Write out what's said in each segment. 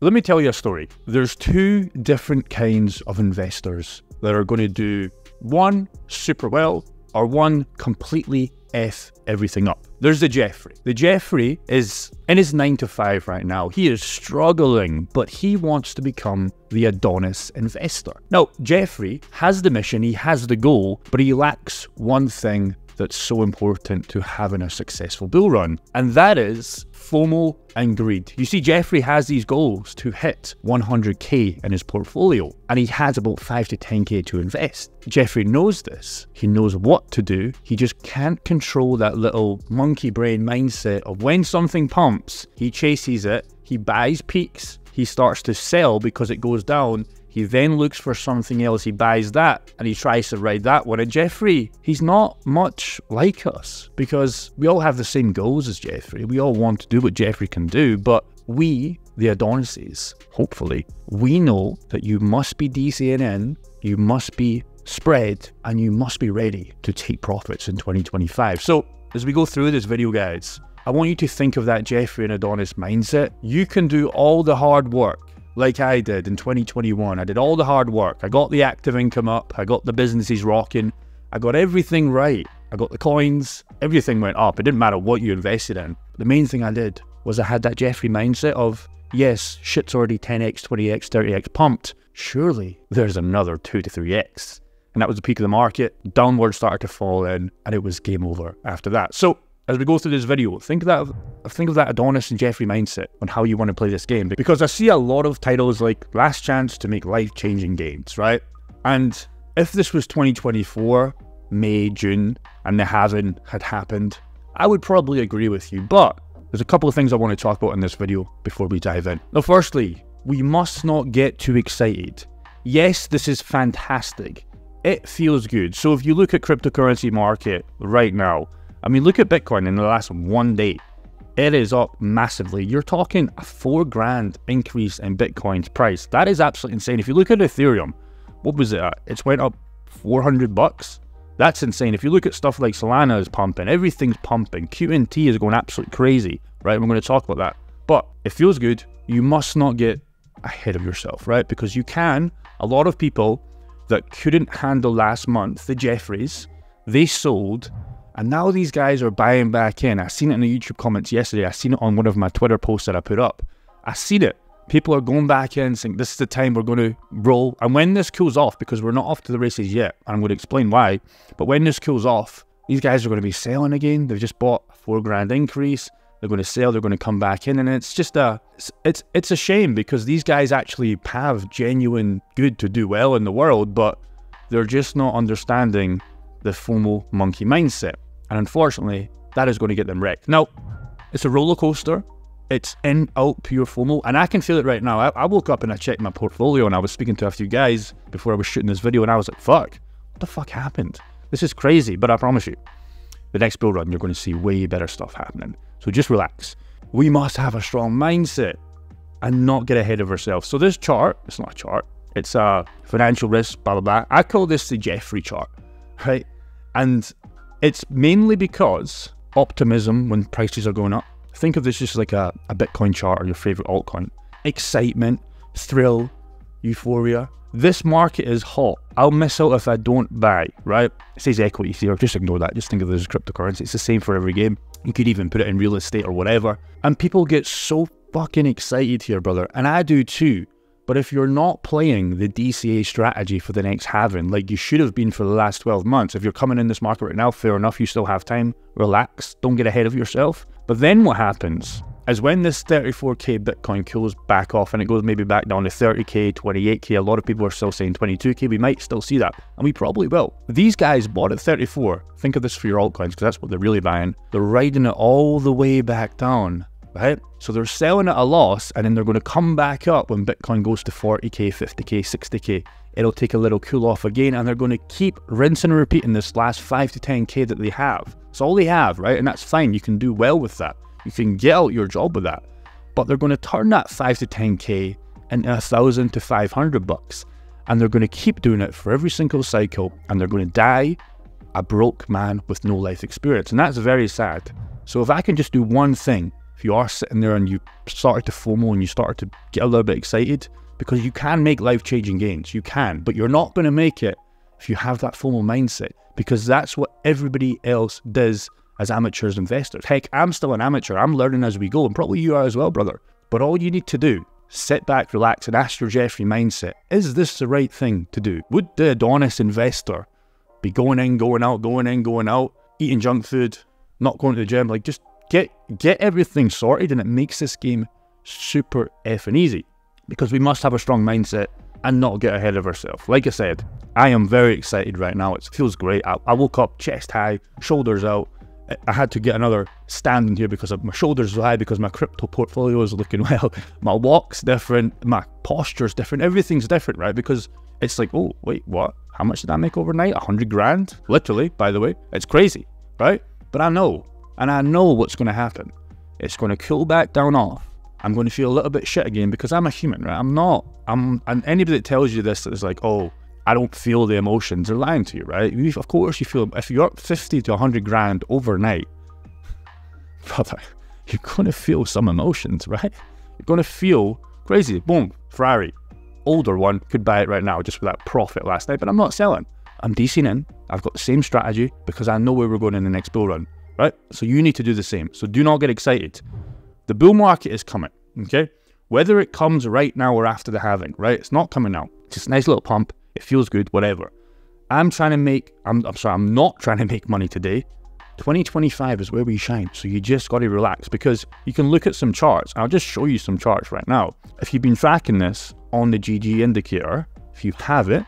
Let me tell you a story. There's two different kinds of investors that are going to do one super well or one completely F everything up. There's the Jeffrey. The Jeffrey is in his 9 to 5 right now. He is struggling, but he wants to become the Adonis investor. Now, Jeffrey has the mission, he has the goal, but he lacks one thing that's so important to having a successful bull run, and that is FOMO and greed. You see, Jeffrey has these goals to hit 100k in his portfolio, and he has about 5 to 10k to invest. Jeffrey knows this. He knows what to do. He just can't control that little monkey brain mindset of when something pumps, he chases it, he buys peaks, he starts to sell because it goes down. He then looks for something else, he buys that, and he tries to ride that one. And Jeffrey, he's not much like us because we all have the same goals as Jeffrey. We all want to do what Jeffrey can do, but we, the Adonises, hopefully, we know that you must be DCing in, you must be spread, and you must be ready to take profits in 2025. So as we go through this video, guys, I want you to think of that Jeffrey and Adonis mindset. You can do all the hard work like I did in 2021. I did all the hard work. I got the active income up. I got the businesses rocking. I got everything right. I got the coins. Everything went up. It didn't matter what you invested in. The main thing I did was I had that Jeffrey mindset of, yes, shit's already 10x, 20x, 30x pumped. Surely there's another 2 to 3x. And that was the peak of the market. Downward started to fall in, and it was game over after that. So as we go through this video, think of that Adonis and Jeffrey mindset on how you want to play this game. Because I see a lot of titles like Last Chance to Make Life-Changing Gains, right? And if this was 2024, May, June, and the halving had happened, I would probably agree with you. But there's a couple of things I want to talk about in this video before we dive in. Now, firstly, we must not get too excited. Yes, this is fantastic. It feels good. So if you look at cryptocurrency market right now, I mean, look at Bitcoin in the last 1 day. It is up massively. You're talking a $4,000 increase in Bitcoin's price. That is absolutely insane. If you look at Ethereum, what was it at? It's went up 400 bucks. That's insane. If you look at stuff like Solana is pumping, everything's pumping. QNT is going absolutely crazy, right? We're going to talk about that. But it feels good. You must not get ahead of yourself, right? Because you can. A lot of people that couldn't handle last month, the Jeffreys, they sold. And now these guys are buying back in. I seen it in the YouTube comments yesterday. I seen it on one of my Twitter posts that I put up. I seen it. People are going back in saying, this is the time we're going to roll. And when this cools off, because we're not off to the races yet, and I'm going to explain why, but when this cools off, these guys are going to be selling again. They've just bought a $4,000 increase. They're going to sell. They're going to come back in. And it's just it's a shame because these guys actually have genuine good to do well in the world, but they're just not understanding the FOMO monkey mindset. And unfortunately, that is going to get them wrecked. Now, it's a roller coaster. It's in, out, pure FOMO. And I can feel it right now. I woke up and I checked my portfolio and I was speaking to a few guys before I was shooting this video and I was like, fuck, what the fuck happened? This is crazy. But I promise you, the next bull run, you're going to see way better stuff happening. So just relax. We must have a strong mindset and not get ahead of ourselves. So this chart, it's not a chart. It's a financial risk, blah, blah, blah. I call this the Jeffrey chart, right? And it's mainly because optimism when prices are going up. Think of this just like a Bitcoin chart or your favorite altcoin. Excitement, thrill, euphoria. This market is hot. I'll miss out if I don't buy, right? It says equity here. Just ignore that. Just think of this as cryptocurrency. It's the same for every game. You could even put it in real estate or whatever. And people get so fucking excited here, brother. And I do too. But if you're not playing the DCA strategy for the next halving, like you should have been for the last 12 months, if you're coming in this market right now, fair enough, you still have time, relax, don't get ahead of yourself. But then what happens is when this 34k Bitcoin cools back off and it goes maybe back down to 30k, 28k, a lot of people are still saying 22k, we might still see that, and we probably will. These guys bought at 34, think of this for your altcoins, because that's what they're really buying. They're riding it all the way back down, right? So they're selling at a loss, and then they're going to come back up when Bitcoin goes to 40k, 50k, 60k. It'll take a little cool off again, and they're going to keep rinsing and repeating this last 5 to 10k that they have. It's all they have, right? And that's fine. You can do well with that. You can get out your job with that. But they're going to turn that 5 to 10k into 1,000 to 500 bucks, and they're going to keep doing it for every single cycle, and they're going to die a broke man with no life experience, and that's very sad. So if I can just do one thing, if you are sitting there and you started to FOMO and you started to get a little bit excited, because you can make life-changing gains, you can, but you're not going to make it if you have that FOMO mindset, because that's what everybody else does as amateurs investors. Heck, I'm still an amateur, I'm learning as we go, and probably you are as well, brother. But all you need to do, sit back, relax, and ask your Jeffrey mindset, is this the right thing to do? Would the Adonis investor be going in, going out, going in, going out, eating junk food, not going to the gym? Like, just get everything sorted, and it makes this game super effing easy, because we must have a strong mindset and not get ahead of ourselves. Like I said, I am very excited right now. It feels great. I woke up chest high, shoulders out. I had to get another stand in here because my shoulders are high, because my crypto portfolio is looking well. My walk's different, my posture's different, everything's different, right? Because it's like, oh, wait, what? How much did I make overnight? 100 grand? Literally, by the way. It's crazy, right? But I know, and I know what's going to happen. It's going to cool back down off. I'm going to feel a little bit shit again, because I'm a human, right? And anybody that tells you this is like, oh, I don't feel the emotions, they're lying to you, right? Of course you feel, if you're up 50 to 100 grand overnight, brother, you're going to feel some emotions, right? You're going to feel crazy. Boom, Ferrari, older one, could buy it right now just with that profit last night, but I'm not selling. I'm DCing in. I've got the same strategy because I know where we're going in the next bull run, right? So you need to do the same. So do not get excited. The bull market is coming, okay? Whether it comes right now or after the halving, right? It's not coming now. It's just a nice little pump. It feels good, whatever. I'm not trying to make money today. 2025 is where we shine. So you just got to relax, because you can look at some charts. I'll just show you some charts right now. If you've been tracking this on the GG indicator, if you have it,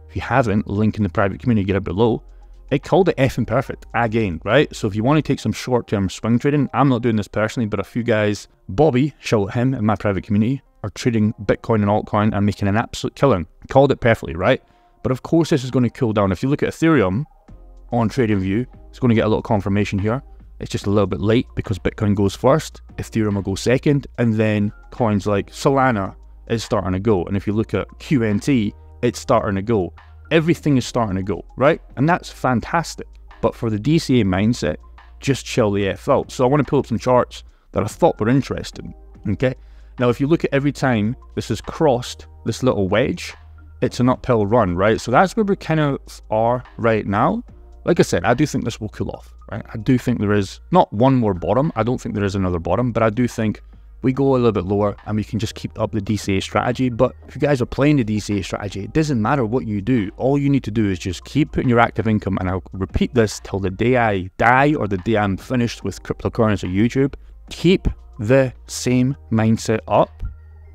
if you haven't, link in the private community, get it below. It called it effing perfect again, right? So if you want to take some short-term swing trading, I'm not doing this personally, but a few guys, Bobby, shout at him in my private community, are trading Bitcoin and altcoin and making an absolute killing. Called it perfectly, right? But of course this is going to cool down. If you look at Ethereum on TradingView, it's going to get a little confirmation here. It's just a little bit late because Bitcoin goes first, Ethereum will go second, and then coins like Solana is starting to go. And if you look at QNT, it's starting to go. Everything is starting to go, right? And that's fantastic. But for the DCA mindset, just chill the F out. So I want to pull up some charts that I thought were interesting, okay? Now, if you look at every time this has crossed this little wedge, it's an uphill run, right? So that's where we kind of are right now. Like I said, I do think this will cool off, right? I do think there is not one more bottom. I don't think there is another bottom, but I do think we go a little bit lower and we can just keep up the DCA strategy. But if you guys are playing the DCA strategy, it doesn't matter what you do. All you need to do is just keep putting your active income, and I'll repeat this till the day I die or the day I'm finished with cryptocurrency YouTube. Keep the same mindset up.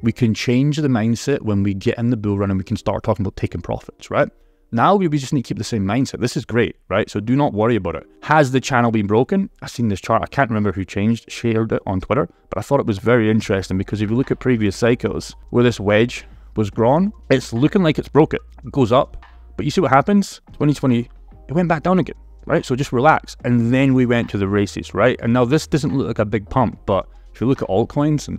We can change the mindset when we get in the bull run and we can start talking about taking profits, right? Now we just need to keep the same mindset. This is great, right? So do not worry about it. Has the channel been broken? I've seen this chart. I can't remember who shared it on Twitter, but I thought it was very interesting, because if you look at previous cycles where this wedge was grown, it's looking like it's broken. It goes up, but you see what happens? 2020, it went back down again, right? So just relax. And then we went to the races, right? And now this doesn't look like a big pump, but if you look at altcoins and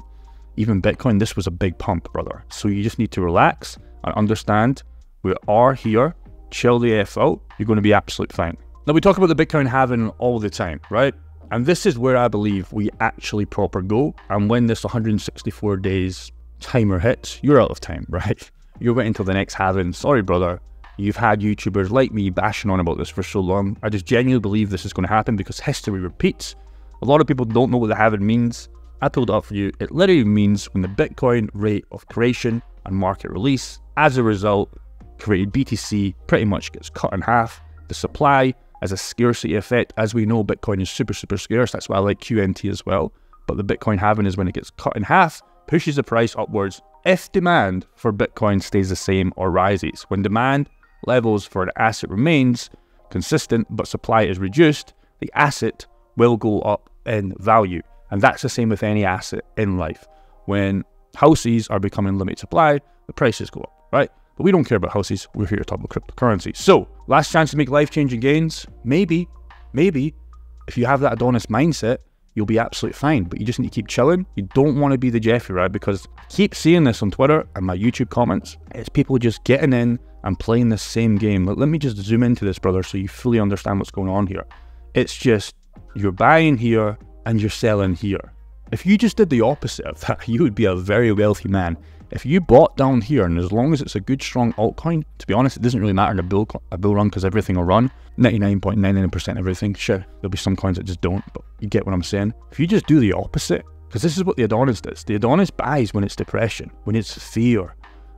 even Bitcoin, this was a big pump, brother. So you just need to relax and understand we are here. Chill the F out. You're going to be absolutely fine. Now, we talk about the Bitcoin halving all the time, right? And this is where I believe we actually proper go. And when this 164 days timer hits, you're out of time, right? You're waiting until the next halving. Sorry, brother. You've had YouTubers like me bashing on about this for so long. I just genuinely believe this is going to happen because history repeats. A lot of people don't know what the halving means. I pulled it up for you. It literally means when the Bitcoin rate of creation and market release, as a result, created BTC pretty much gets cut in half. The supply as a scarcity effect. As we know, Bitcoin is super, super scarce. That's why I like QNT as well. But the Bitcoin halving is when it gets cut in half, pushes the price upwards if demand for Bitcoin stays the same or rises. When demand levels for an asset remains consistent but supply is reduced, the asset will go up in value. And that's the same with any asset in life. When houses are becoming limited supply, the prices go up, right? But we don't care about houses. We're here to talk about cryptocurrency. So, last chance to make life-changing gains. Maybe, if you have that Adonis mindset, you'll be absolutely fine. But you just need to keep chilling. You don't want to be the Jeffrey, right? Because I keep seeing this on Twitter and my YouTube comments. It's people just getting in and playing the same game. Let me just zoom into this, brother, so you fully understand what's going on here. It's just, you're buying here and you're selling here. If you just did the opposite of that, you would be a very wealthy man. If you bought down here, and as long as it's a good, strong altcoin, to be honest, it doesn't really matter in a bull run because everything will run. 99.99% everything. Sure, there'll be some coins that just don't, but you get what I'm saying. If you just do the opposite, because this is what the Adonis does. The Adonis buys when it's depression, when it's fear,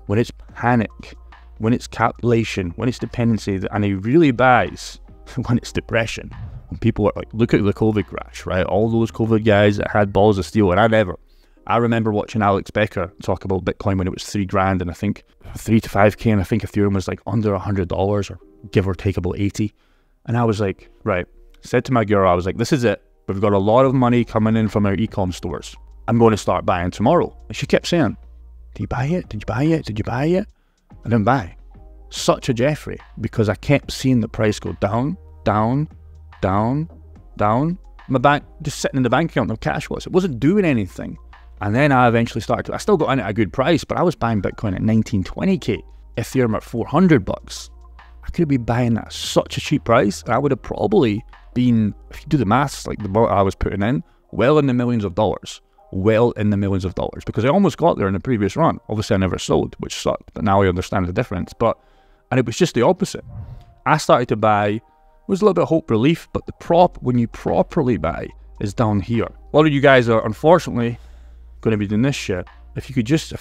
when it's panic, when it's calculation, when it's dependency, and he really buys when it's depression. When people are like, look at the COVID crash, right? All those COVID guys that had balls of steel, and I remember watching Alex Becker talk about Bitcoin when it was $3,000, and I think 3 to 5K, and I think Ethereum was like under $100 or give or take about 80. And I was like, right, said to my girl, I was like, this is it. We've got a lot of money coming in from our e-com stores. I'm going to start buying tomorrow. And she kept saying, did you buy it? Did you buy it? Did you buy it? I didn't buy. Such a Jeffrey, because I kept seeing the price go down, down, down, down. My bank, just sitting in the bank account, no cash was. It wasn't doing anything. And then I eventually started to, I still got in at a good price, but I was buying Bitcoin at 1920K, Ethereum at $400. I could have been buying that at such a cheap price, and I would have probably been, if you do the maths, like the amount I was putting in, well in the millions of dollars. Well in the millions of dollars, because I almost got there in the previous run. Obviously I never sold, which sucked, but now I understand the difference. And it was just the opposite. I started to buy, it was a little bit of hope relief, but when you properly buy is down here. A lot of you guys are unfortunately going to be doing this shit. If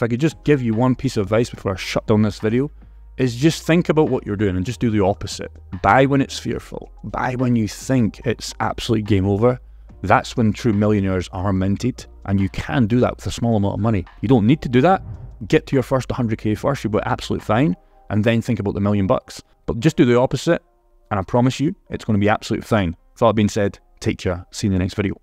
I could just give you one piece of advice before I shut down this video, is just think about what you're doing and just do the opposite. Buy when it's fearful. Buy when you think it's absolute game over. That's when true millionaires are minted, and you can do that with a small amount of money. You don't need to do that. Get to your first 100K first, you'll be absolutely fine, and then think about the $1 million. But just do the opposite, and I promise you, it's going to be absolutely fine. With all that being said, take care. See you in the next video.